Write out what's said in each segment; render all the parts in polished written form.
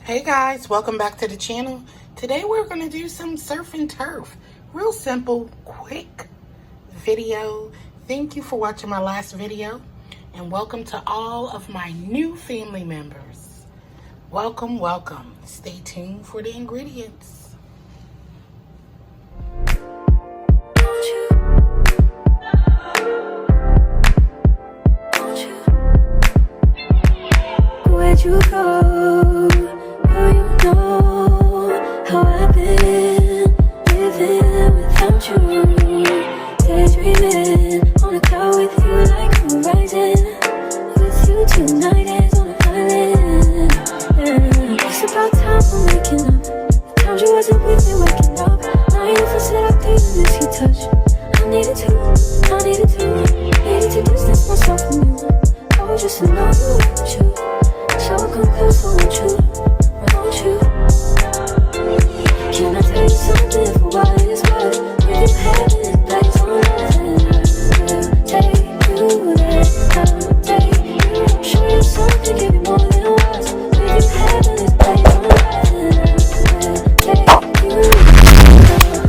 Hey guys, welcome back to the channel. Today we're going to do some surf and turf. Real simple, quick video. Thank you for watching my last video and welcome to all of my new family members. Welcome, welcome. Stay tuned for the ingredients. Where'd you go? Oh, you know how I've been living without you. Daydreaming on a cloud with you like horizon. With you tonight is on an island. Yeah. It's about time we're making up. The times you wasn't with me waking up. Now you never said I didn't miss your touch. I needed to distance myself from you. I was just in love with you. So come close, won't you? Won't you? Can I tell you something for what it's worth? If you have it, place on nothing. Take you there, I'll take you. Show you something, give you more than words. If you have it, place on nothing.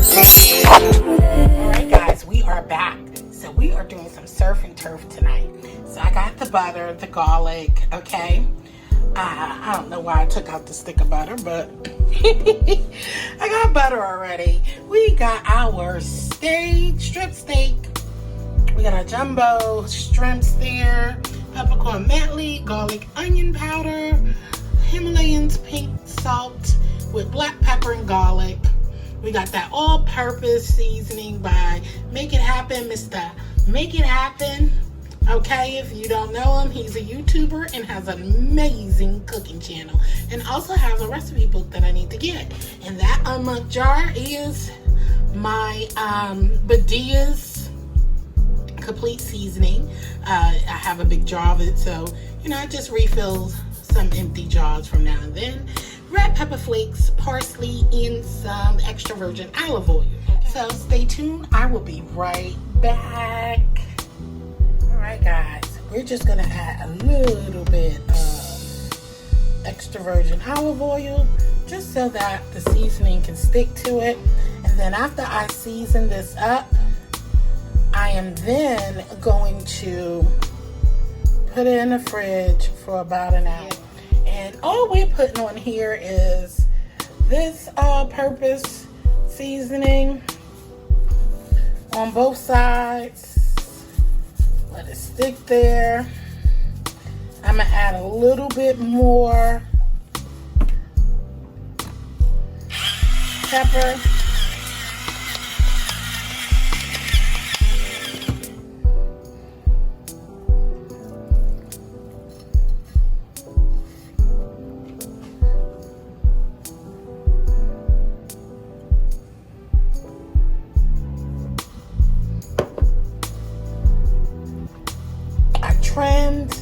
Take you there. Alright guys, we are back. So we are doing some surf and turf tonight. So I got the butter, the garlic, okay? I don't know why I took out the stick of butter, but I got butter already. We got our strip steak. We got our jumbo shrimps there, peppercorn medley, garlic onion powder, Himalayan's pink salt with black pepper and garlic. We got that all-purpose seasoning by Make It Happen, Mr. Make It Happen. Okay, if you don't know him, he's a YouTuber and has an amazing cooking channel and also has a recipe book that I need to get. And that unmarked jar is my Padillas complete seasoning. I have a big jar of it, so you know, I just refill some empty jars from now and then. Red pepper flakes, parsley, and some extra virgin olive oil. So stay tuned, I will be right back. Alright guys, we're just going to add a little bit of extra virgin olive oil just so that the seasoning can stick to it. And then after I season this up, I am then going to put it in the fridge for about an hour. And all we're putting on here is this all-purpose seasoning on both sides. Let it stick there. I'm gonna add a little bit more pepper. Trimmed,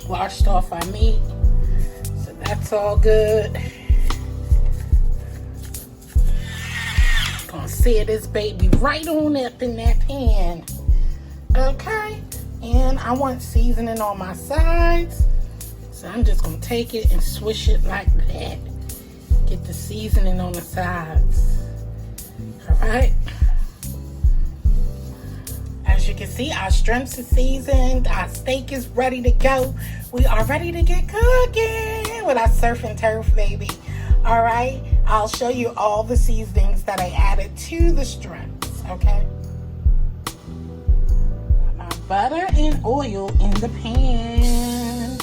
washed off our meat, so that's all good. Gonna sear this baby right on up in that pan, okay? And I want seasoning on my sides, so I'm just gonna take it and swish it like that. Get the seasoning on the sides, all right? As you can see, our shrimps is seasoned, our steak is ready to go. We are ready to get cooking with our surf and turf, baby. All right, I'll show you all the seasonings that I added to the shrimps, okay? Got my butter and oil in the pan.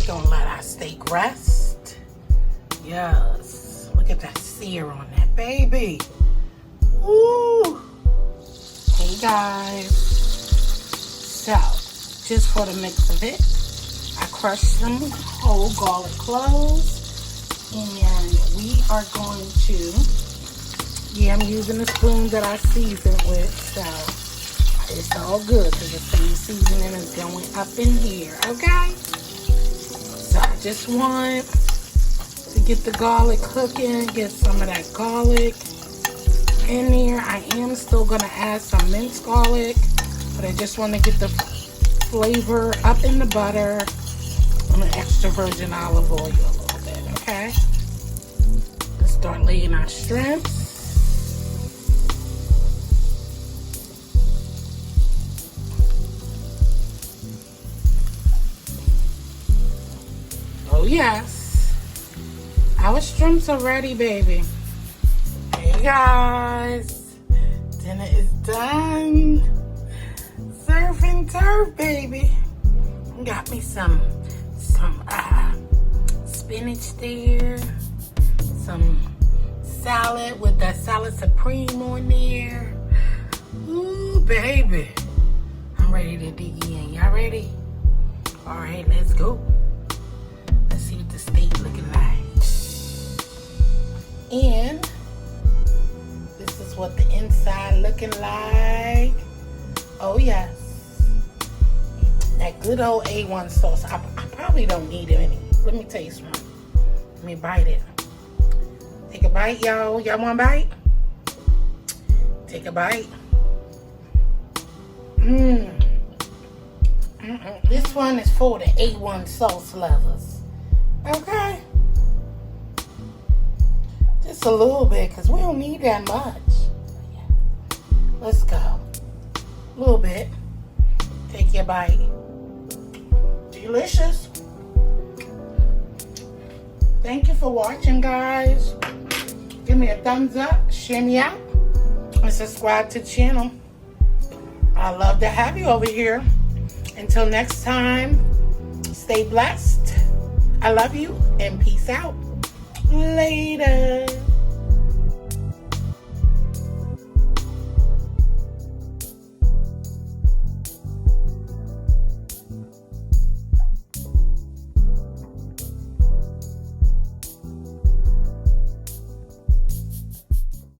Gonna let our steak rest. Yes, look at that sear on that baby. Ooh. Hey guys, so just for the mix of it, I crushed some whole garlic cloves, and we are going to, I'm using the spoon that I seasoned with, so it's all good because the same seasoning is going up in here, okay? So I just want to get the garlic cooking, get some of that garlic in there. I am still going to add some minced garlic, but I just want to get the flavor up in the butter on an extra virgin olive oil a little bit, okay? Let's start laying our shrimps. Oh yes, our shrimps are ready, baby. Hey guys, dinner is done. Surf and turf, baby. Got me some spinach there, some salad with that salad supreme on there. Ooh, baby, I'm ready to dig in. Y'all ready? All right, let's go. Let's see what the steak looking like. And this is what the inside looking like. Oh yes, that good old A1 sauce. I probably don't need it any. Let me taste one. Let me bite it. Take a bite, y'all. Y'all want a bite? Take a bite. This one is for the A1 sauce lovers. Okay? Just a little bit, because we don't need that much. Let's go. A little bit. Take your bite. Delicious. Thank you for watching, guys. Give me a thumbs up, share me out, and subscribe to the channel. I love to have you over here. Until next time, stay blessed. I love you, and peace out. Later.